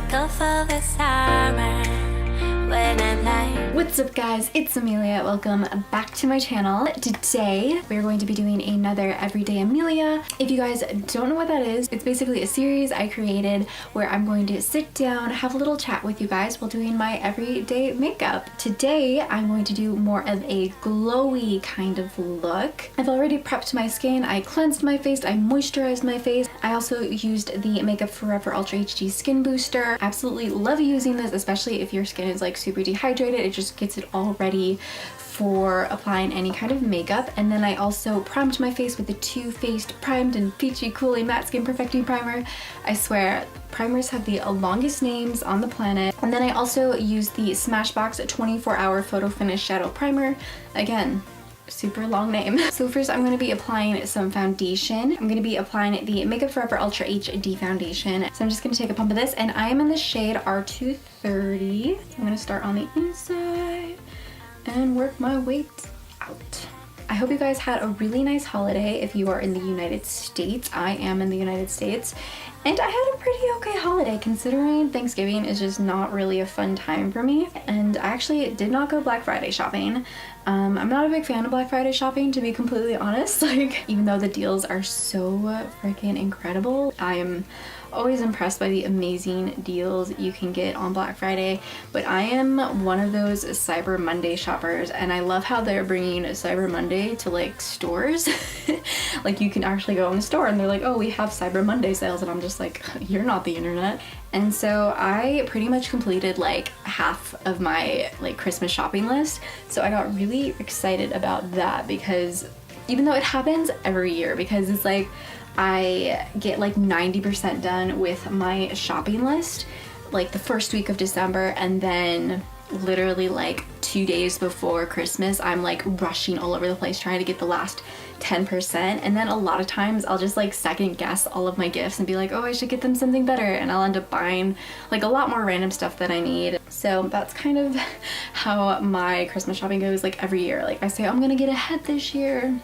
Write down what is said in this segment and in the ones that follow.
go for the summer when I'm like. What's up guys, it's Amelia. Welcome back to my channel. Today we're going to be doing another Everyday Emelia. If you guys don't know what that is, it's basically a series I created where I'm going to sit down, have a little chat with you guys while doing my everyday makeup. Today I'm going to do more of a glowy kind of look. I've already prepped my skin, I cleansed my face, I moisturized my face. I also used the Makeup Forever Ultra HD Skin Booster. Absolutely love using this, especially if your skin is like super dehydrated. It just gets it all ready for applying any kind of makeup. And then I also primed my face with the Too Faced Primed and Peachy Cooling Matte Skin Perfecting Primer. I swear, primers have the longest names on the planet. And then I also used the Smashbox 24-Hour Photo Finish Shadow Primer. Again, super long name. So first I'm going to be applying some foundation. I'm going to be applying the Makeup Forever Ultra HD foundation. So I'm just going to take a pump of this, and I am in the shade R230. So I'm going to start on the inside and work my way out. I hope you guys had a really nice holiday if you are in the United States. I am in the United States. And I had a pretty okay holiday considering Thanksgiving is just not really a fun time for me. And I actually did not go Black Friday shopping. I'm not a big fan of Black Friday shopping, to be completely honest. Like, even though the deals are so freaking incredible, I am always impressed by the amazing deals you can get on Black Friday. But I am one of those Cyber Monday shoppers, and I love how they're bringing Cyber Monday to like stores. Like, you can actually go in the store and they're like, oh, we have Cyber Monday sales, and I'm just like, you're not the internet. And so I pretty much completed like half of my like Christmas shopping list. So I got really excited about that, because even though it happens every year, because it's like I get like 90% done with my shopping list like the first week of December, and then literally like 2 days before Christmas I'm like rushing all over the place trying to get the last 10%. And then a lot of times I'll just like second guess all of my gifts and be like, oh, I should get them something better, and I'll end up buying like a lot more random stuff than I need. So that's kind of how my Christmas shopping goes like every year. Like, I say I'm gonna get ahead this year.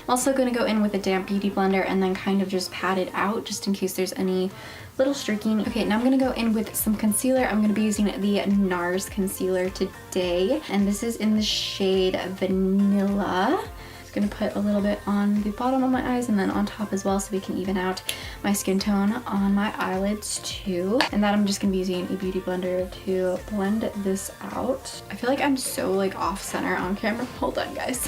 Also gonna go in with a damp beauty blender and then kind of just pat it out just in case there's any little streaking. Okay, now I'm gonna go in with some concealer. I'm gonna be using the NARS concealer today, and this is in the shade Vanilla. Just gonna put a little bit on the bottom of my eyes and then on top as well, so we can even out my skin tone on my eyelids too. And that I'm just gonna be using a beauty blender to blend this out. I feel like I'm so like off center on camera. Hold on guys.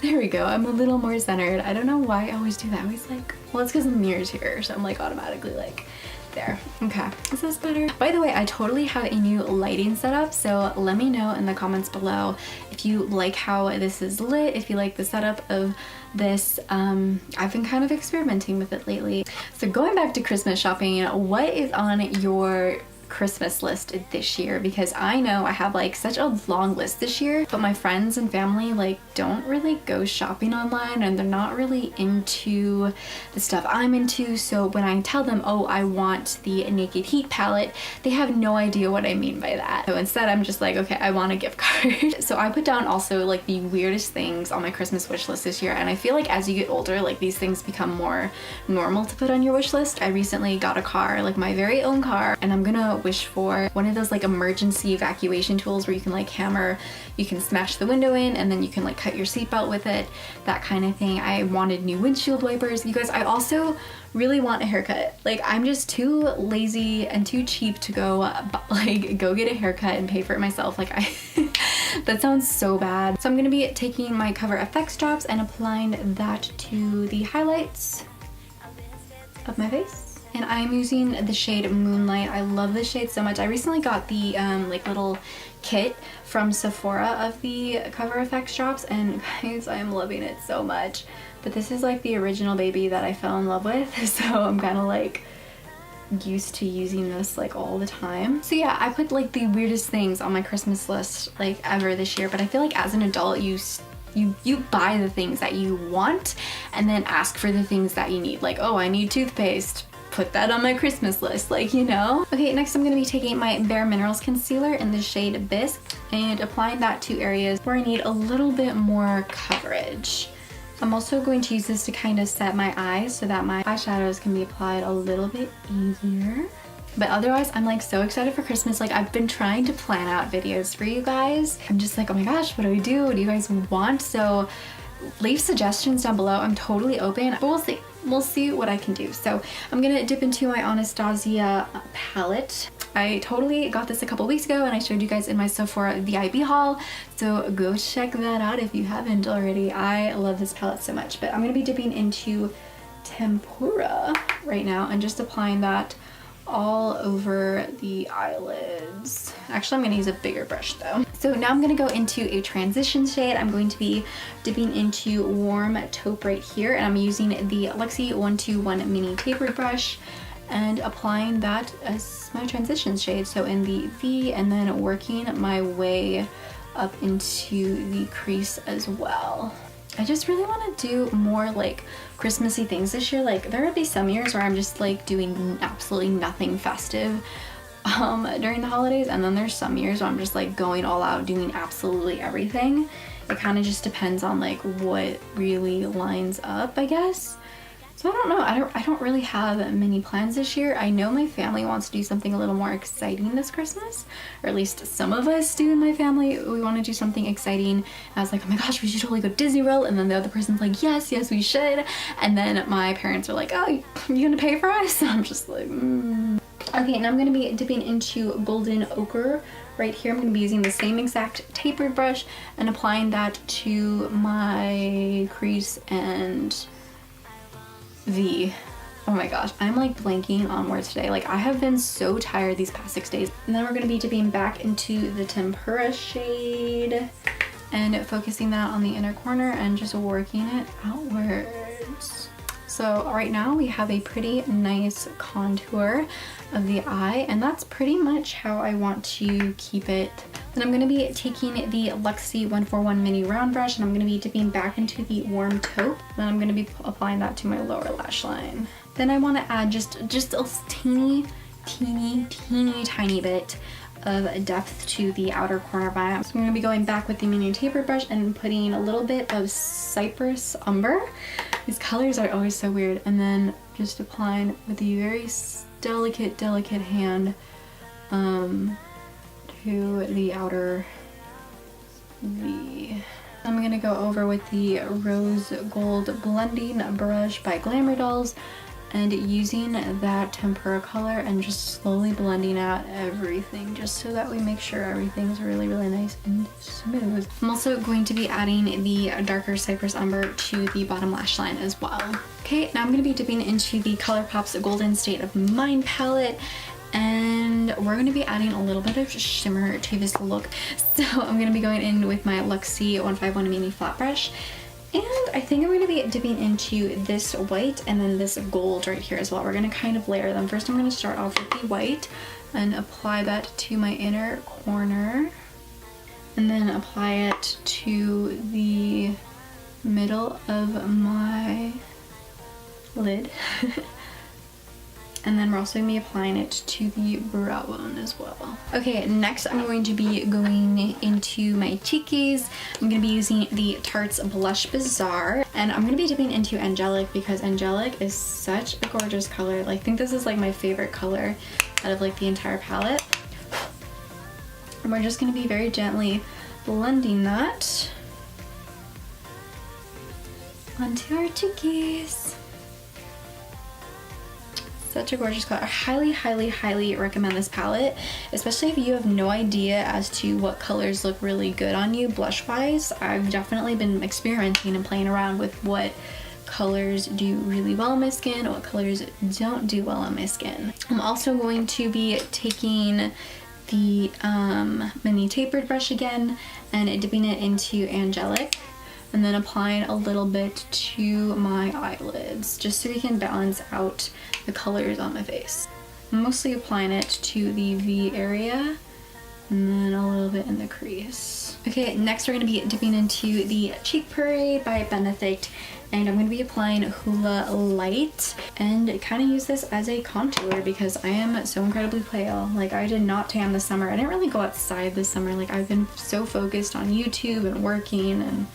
There we go. I'm a little more centered. I don't know why I always do that. I always like, well, it's because the mirror's here, so I'm like automatically like there. Okay, is this better? By the way, I totally have a new lighting setup, so let me know in the comments below if you like how this is lit, if you like the setup of this. I've been kind of experimenting with it lately. So going back to Christmas shopping, what is on your Christmas list this year? Because I know I have like such a long list this year, but my friends and family like don't really go shopping online, and they're not really into the stuff I'm into. So when I tell them, oh, I want the Naked Heat palette, they have no idea what I mean by that. So instead I'm just like, okay, I want a gift card. So I put down also like the weirdest things on my Christmas wish list this year, and I feel like as you get older, like these things become more normal to put on your wish list. I recently got a car, like my very own car, and I'm gonna wish for one of those like emergency evacuation tools where you can like hammer, you can smash the window in, and then you can like cut your seatbelt with it, that kind of thing. I wanted new windshield wipers. You guys, I also really want a haircut. Like, I'm just too lazy and too cheap to go get a haircut and pay for it myself. Like, that sounds so bad. So I'm gonna be taking my Cover FX drops and applying that to the highlights of my face. And I'm using the shade Moonlight. I love this shade so much. I recently got the like little kit from Sephora of the Cover FX drops, and guys, I am loving it so much. But this is like the original baby that I fell in love with, so I'm kind of like used to using this like all the time. So yeah, I put like the weirdest things on my Christmas list like ever this year, but I feel like as an adult you buy the things that you want and then ask for the things that you need. Like, oh, I need toothpaste, put that on my Christmas list, like, you know? Okay, next I'm gonna be taking my Bare Minerals concealer in the shade Bisque and applying that to areas where I need a little bit more coverage. I'm also going to use this to kind of set my eyes so that my eyeshadows can be applied a little bit easier. But otherwise, I'm like so excited for Christmas. Like I've been trying to plan out videos for you guys. I'm just like, oh my gosh, what do we do? What do you guys want? So leave suggestions down below. I'm totally open, but we'll see. We'll see what I can do. So I'm gonna dip into my Anastasia palette. I totally got this a couple weeks ago and I showed you guys in my Sephora VIB haul. So go check that out if you haven't already. I love this palette so much, but I'm gonna be dipping into Tempura right now and just applying that all over the eyelids. Actually, I'm gonna use a bigger brush though. So now I'm gonna go into a transition shade. I'm going to be dipping into Warm Taupe right here, and I'm using the Luxie 121 mini tapered brush and applying that as my transition shade. So in the V, and then working my way up into the crease as well. I just really want to do more like Christmassy things this year. Like there would be some years where I'm just like doing absolutely nothing festive during the holidays, and then there's some years where I'm just like going all out doing absolutely everything. It kind of just depends on like what really lines up, I guess. So I don't know. I don't really have many plans this year. I know my family wants to do something a little more exciting this Christmas, or at least some of us do in my family. We want to do something exciting. And I was like, oh my gosh, we should totally go Disney World. And then the other person's like, yes, we should. And then my parents are like, oh, you gonna pay for us? So I'm just like, Okay, now I'm gonna be dipping into Golden Ochre right here. I'm gonna be using the same exact tapered brush and applying that to my crease and V. Oh my gosh, I'm like blanking on words today. Like I have been so tired these past 6 days. And then we're gonna be dipping back into the Tempura shade and focusing that on the inner corner and just working it outwards. So right now we have a pretty nice contour of the eye, and that's pretty much how I want to keep it. Then I'm going to be taking the Luxie 141 mini round brush and I'm going to be dipping back into the Warm Taupe. Then I'm going to be applying that to my lower lash line. Then I want to add just a teeny tiny bit of depth to the outer corner of my eye. So I'm going to be going back with the mini tapered brush and putting a little bit of Cypress Umber. These colors are always so weird. And then just applying with a very delicate hand to the outer V. I'm gonna go over with the Rose Gold blending brush by Glamour Dolls and using that tempera color and just slowly blending out everything just so that we make sure everything's really nice and smooth. I'm also going to be adding the darker Cypress Umber to the bottom lash line as well. Okay, now I'm going to be dipping into the ColourPop's Golden State of Mind palette, and we're going to be adding a little bit of shimmer to this look. So I'm going to be going in with my Luxie 151 mini flat brush. And I think I'm going to be dipping into this white and then this gold right here as well. We're going to kind of layer them. First I'm going to start off with the white and apply that to my inner corner. And then apply it to the middle of my lid. And then we're also going to be applying it to the brow bone as well. Okay, next I'm going to be going into my cheekies. I'm going to be using the Tarte's Blush Bazaar. And I'm going to be dipping into Angelic because Angelic is such a gorgeous color. Like, I think this is like my favorite color out of like the entire palette. And we're just going to be very gently blending that onto our cheekies. Such a gorgeous color. I highly recommend this palette, especially if you have no idea as to what colors look really good on you blush wise. I've definitely been experimenting and playing around with what colors do really well on my skin, what colors don't do well on my skin. I'm also going to be taking the mini tapered brush again and dipping it into Angelic, and then applying a little bit to my eyelids just so we can balance out the colors on my face. I'm mostly applying it to the V area and then a little bit in the crease. Okay, next we're going to be dipping into the Cheek Parade by Benedict, and I'm going to be applying Hula Light and kind of use this as a contour because I am so incredibly pale. Like, I did not tan this summer. I didn't really go outside this summer. Like, I've been so focused on YouTube and working, and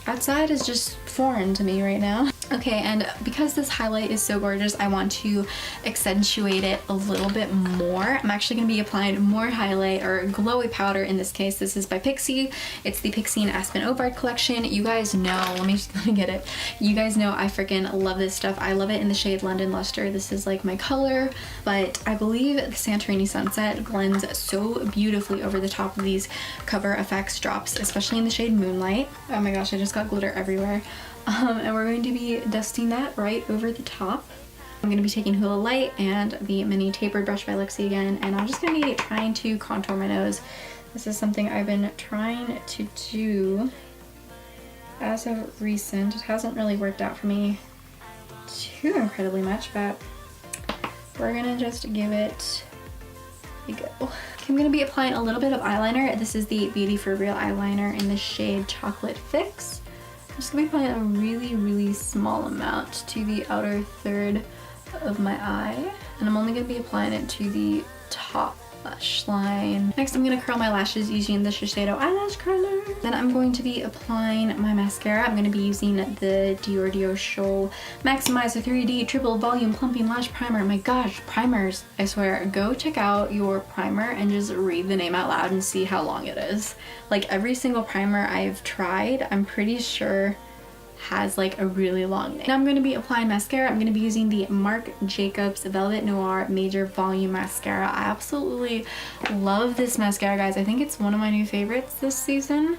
outside is just foreign to me right now. Okay, and because this highlight is so gorgeous, I want to accentuate it a little bit more. I'm actually going to be applying more highlight, or glowy powder in this case. This is by Peachy. It's the Peachy and Aspen Ovard collection. You guys know, let me get it. You guys know I freaking love this stuff. I love it in the shade London Luster. This is like my color, but I believe the Santorini Sunset blends so beautifully over the top of these Cover FX drops, especially in the shade Moonlight. Oh my gosh, I just got glitter everywhere. And we're going to be dusting that right over the top. I'm going to be taking Hula Light and the mini tapered brush by Lexi again, and I'm just going to be trying to contour my nose. This is something I've been trying to do as of recent. It hasn't really worked out for me too incredibly much, but we're going to just give it a go. I'm going to be applying a little bit of eyeliner. This is the Beauty for Real eyeliner in the shade Chocolate Fix. I'm just going to be applying a really, really small amount to the outer third of my eye. And I'm only going to be applying it to the top lash line. Next, I'm going to curl my lashes using the Shiseido eyelash curler. Then I'm going to be applying my mascara. I'm going to be using the Dior Show Maximizer 3D Triple Volume Plumping Lash Primer. My gosh, primers. I swear, go check out your primer and just read the name out loud and see how long it is. Like every single primer I've tried, I'm pretty sure has like a really long name. Now I'm going to be applying mascara. I'm going to be using the Marc Jacobs Velvet Noir Major Volume Mascara. I absolutely love this mascara, guys. I think it's one of my new favorites this season.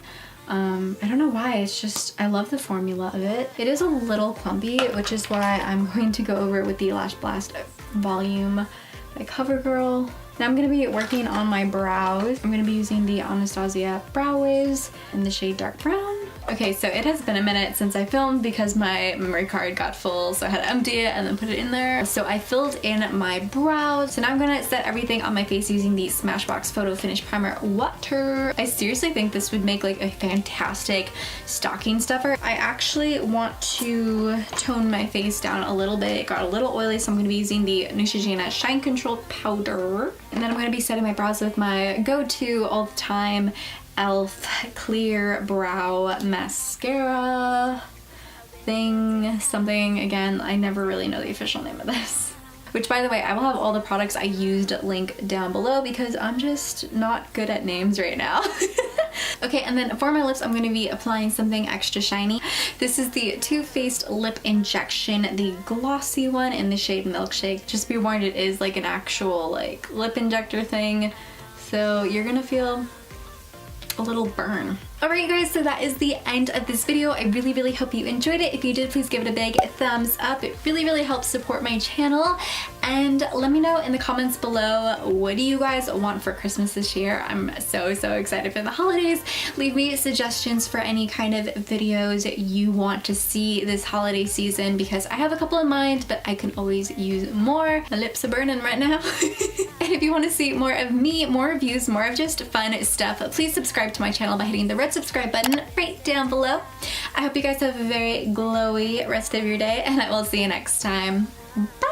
I don't know why, it's just, I love the formula of it. It is a little clumpy, which is why I'm going to go over it with the Lash Blast Volume by CoverGirl. Now I'm going to be working on my brows. I'm going to be using the Anastasia Brow Wiz in the shade Dark Brown. Okay, so it has been a minute since I filmed because my memory card got full, so I had to empty it and then put it in there. So I filled in my brows. So now I'm gonna set everything on my face using the Smashbox Photo Finish Primer Water. I seriously think this would make like a fantastic stocking stuffer. I actually want to tone my face down a little bit. It got a little oily, so I'm gonna be using the Neutrogena Shine Control Powder. And then I'm gonna be setting my brows with my go-to all the time e.l.f. Clear Brow Mascara thing, something. Again, I never really know the official name of this. Which, by the way, I will have all the products I used linked down below because I'm just not good at names right now. Okay, and then for my lips, I'm going to be applying something extra shiny. This is the Too Faced Lip Injection, the glossy one in the shade Milkshake. Just be warned, it is like an actual like lip injector thing, so you're gonna feel a little burn. Alright guys, so that is the end of this video. I really hope you enjoyed it. If you did, please give it a big thumbs up. It really helps support my channel. And let me know in the comments below, what do you guys want for Christmas this year? I'm so excited for the holidays. Leave me suggestions for any kind of videos you want to see this holiday season because I have a couple in mind, but I can always use more. My lips are burning right now. And if you want to see more of me, more reviews, more of just fun stuff, please subscribe to my channel by hitting the red subscribe button right down below. I hope you guys have a very glowy rest of your day, and I will see you next time. Bye!